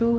2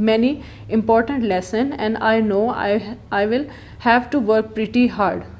many important lesson and I know I will have to work pretty hard.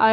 I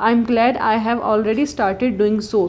I'm glad I have already started doing so،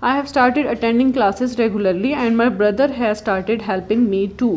I have started attending classes regularly and my brother has started helping me too.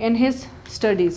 in his studies.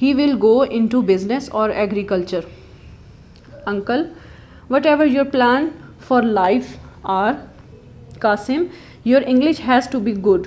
he will go into business or agriculture. Uncle: whatever your plan for life are. Qasim: your English has to be good.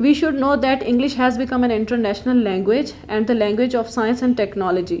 We should know that English has become an international language and the language of science and technology.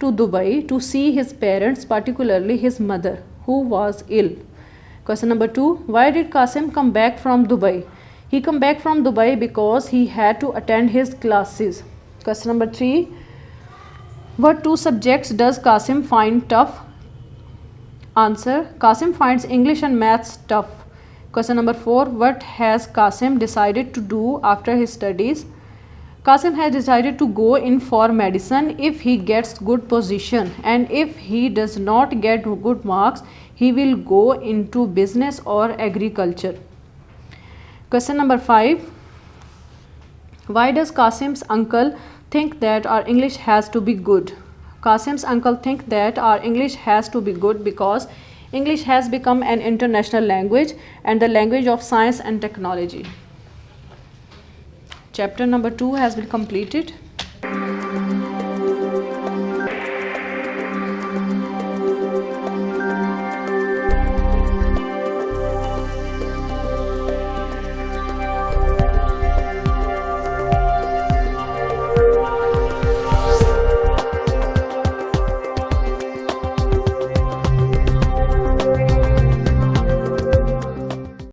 to Dubai to see his parents, particularly his mother, who was ill. Question number 2, why did Qasim come back from Dubai? He come back from Dubai because he had to attend his classes. Question number 3, what 2 subjects does Qasim find tough? Answer, Qasim finds English and maths tough. Question number 4, what has Qasim decided to do after his studies? Qasim has decided to go in for medicine if he gets good position, and if he does not get good marks, he will go into business or agriculture. Question number 5, why does Qasim's uncle think that our English has to be good? Qasim's uncle think that our English has to be good because English has become an international language and the language of science and technology. Chapter number 2 has been completed.